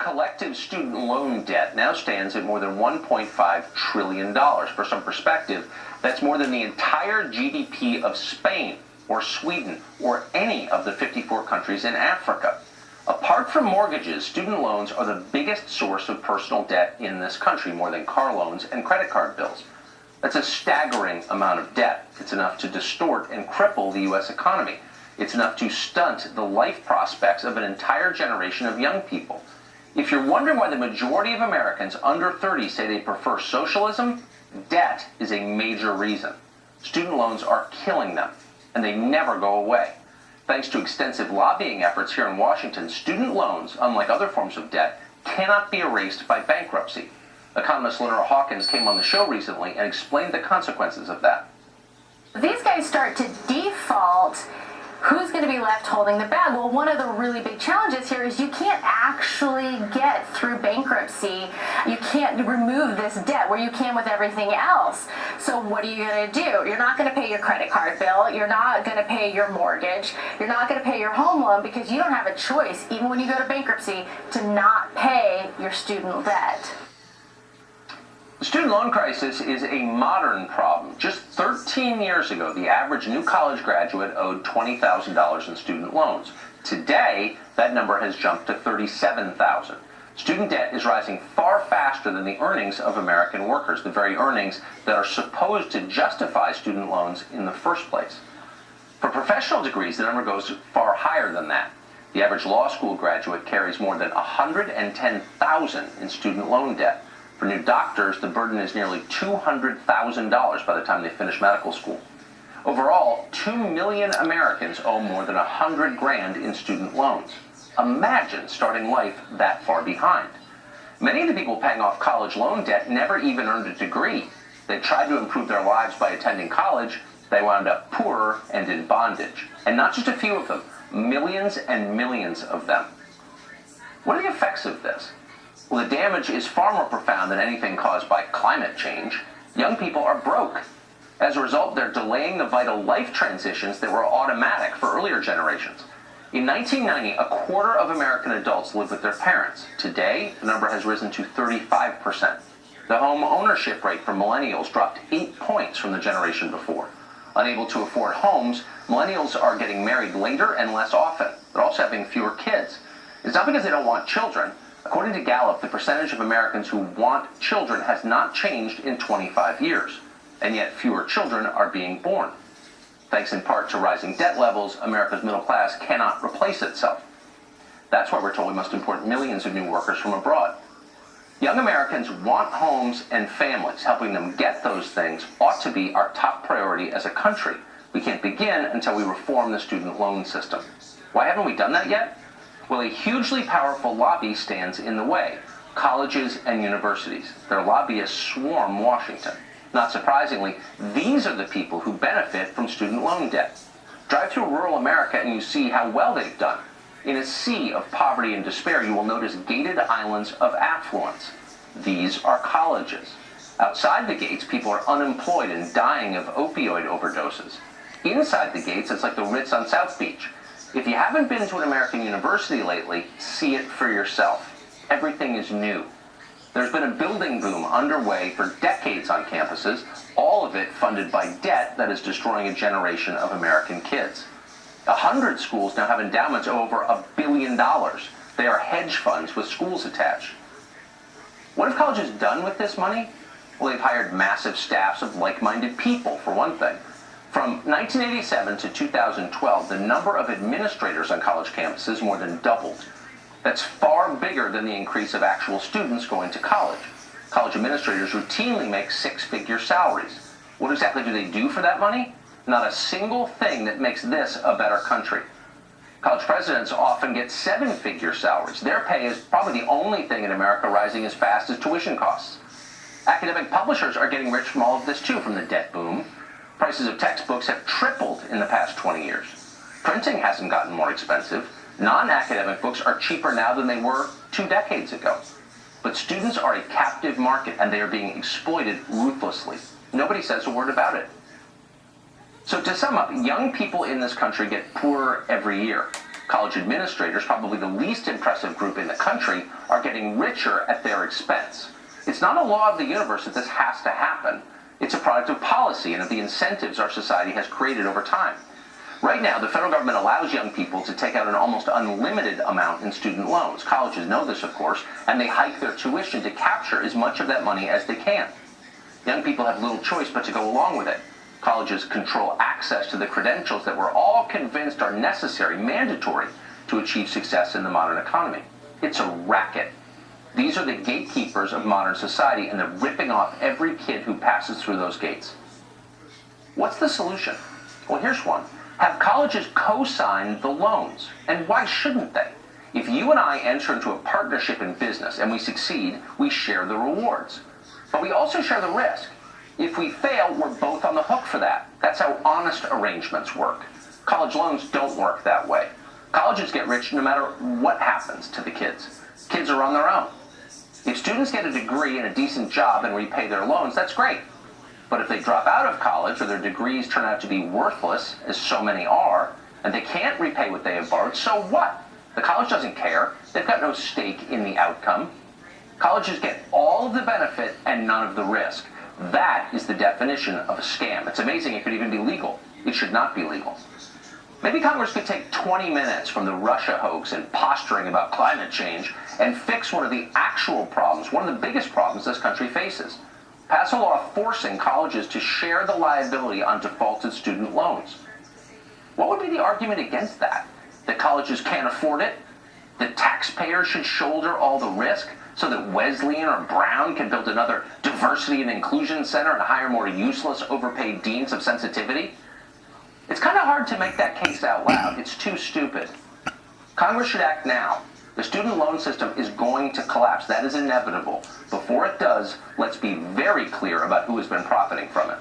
collective student loan debt now stands at more than $1.5 trillion. For some perspective, that's more than the entire GDP of Spain or Sweden or any of the 54 countries in Africa. Apart from mortgages, student loans are the biggest source of personal debt in this country, more than car loans and credit card bills. That's a staggering amount of debt. It's enough to distort and cripple the U.S. economy. It's enough to stunt the life prospects of an entire generation of young people. If you're wondering why the majority of Americans under 30 say they prefer socialism, debt is a major reason. Student loans are killing them, and they never go away. Thanks to extensive lobbying efforts here in Washington, student loans, unlike other forms of debt, cannot be erased by bankruptcy. Economist Lenora Hawkins came on the show recently and explained the consequences of that. These guys start to default. Who's going to be left holding the bag? Well, one of the really big challenges here is you can't actually get through bankruptcy. You can't remove this debt where you can with everything else. So what are you going to do? You're not going to pay your credit card bill. You're not going to pay your mortgage. You're not going to pay your home loan because you don't have a choice, even when you go to bankruptcy, to not pay your student debt. The student loan crisis is a modern problem. Just 13 years ago, the average new college graduate owed $20,000 in student loans. Today, that number has jumped to $37,000. Student debt is rising far faster than the earnings of American workers, the very earnings that are supposed to justify student loans in the first place. For professional degrees, the number goes far higher than that. The average law school graduate carries more than $110,000 in student loan debt. For new doctors, the burden is nearly $200,000 by the time they finish medical school. Overall, 2 million Americans owe more than $100,000 in student loans. Imagine starting life that far behind. Many of the people paying off college loan debt never even earned a degree. They tried to improve their lives by attending college. They wound up poorer and in bondage. And not just a few of them, millions and millions of them. What are the effects of this? Well, the damage is far more profound than anything caused by climate change. Young people are broke. As a result, they're delaying the vital life transitions that were automatic for earlier generations. In 1990, a quarter of American adults lived with their parents. Today, the number has risen to 35%. The home ownership rate for millennials dropped 8 points from the generation before. Unable to afford homes, millennials are getting married later and less often. They're also having fewer kids. It's not because they don't want children. According to Gallup, the percentage of Americans who want children has not changed in 25 years, and yet fewer children are being born. Thanks in part to rising debt levels, America's middle class cannot replace itself. That's why we're told we must import millions of new workers from abroad. Young Americans want homes and families. Helping them get those things ought to be our top priority as a country. We can't begin until we reform the student loan system. Why haven't we done that yet? Well, a hugely powerful lobby stands in the way. Colleges and universities. Their lobbyists swarm Washington. Not surprisingly, these are the people who benefit from student loan debt. Drive through rural America and you see how well they've done. In a sea of poverty and despair, you will notice gated islands of affluence. These are colleges. Outside the gates, people are unemployed and dying of opioid overdoses. Inside the gates, it's like the Ritz on South Beach. If you haven't been to an American university lately, see it for yourself. Everything is new. There's been a building boom underway for decades on campuses, all of it funded by debt that is destroying a generation of American kids. 100 schools now have endowments of over $1 billion. They are hedge funds with schools attached. What have colleges done with this money? Well, they've hired massive staffs of like-minded people, for one thing. From 1987 to 2012, the number of administrators on college campuses more than doubled. That's far bigger than the increase of actual students going to college. College administrators routinely make six-figure salaries. What exactly do they do for that money? Not a single thing that makes this a better country. College presidents often get seven-figure salaries. Their pay is probably the only thing in America rising as fast as tuition costs. Academic publishers are getting rich from all of this too, from the debt boom. Prices of textbooks have tripled in the past 20 years. Printing hasn't gotten more expensive. Non-academic books are cheaper now than they were 2 decades ago. But students are a captive market, and they are being exploited ruthlessly. Nobody says a word about it. So to sum up, young people in this country get poorer every year. College administrators, probably the least impressive group in the country, are getting richer at their expense. It's not a law of the universe that this has to happen. It's a product of policy and of the incentives our society has created over time. Right now, the federal government allows young people to take out an almost unlimited amount in student loans. Colleges know this, of course, and they hike their tuition to capture as much of that money as they can. Young people have little choice but to go along with it. Colleges control access to the credentials that we're all convinced are necessary, mandatory, to achieve success in the modern economy. It's a racket. These are the gatekeepers of modern society, and they're ripping off every kid who passes through those gates. What's the solution? Well, here's one. Have colleges co-sign the loans. And why shouldn't they? If you and I enter into a partnership in business and we succeed, we share the rewards. But we also share the risk. If we fail, we're both on the hook for that. That's how honest arrangements work. College loans don't work that way. Colleges get rich no matter what happens to the kids. Kids are on their own. If students get a degree and a decent job and repay their loans, that's great. But if they drop out of college or their degrees turn out to be worthless, as so many are, and they can't repay what they have borrowed, so what? The college doesn't care. They've got no stake in the outcome. Colleges get all of the benefit and none of the risk. That is the definition of a scam. It's amazing it could even be legal. It should not be legal. Maybe Congress could take 20 minutes from the Russia hoax and posturing about climate change and fix one of the actual problems, one of the biggest problems this country faces. Pass a law forcing colleges to share the liability on defaulted student loans. What would be the argument against that? That colleges can't afford it? That taxpayers should shoulder all the risk so that Wesleyan or Brown can build another diversity and inclusion center and hire more useless, overpaid deans of sensitivity? It's kind of hard to make that case out loud. It's too stupid. Congress should act now. The student loan system is going to collapse. That is inevitable. Before it does, let's be very clear about who has been profiting from it.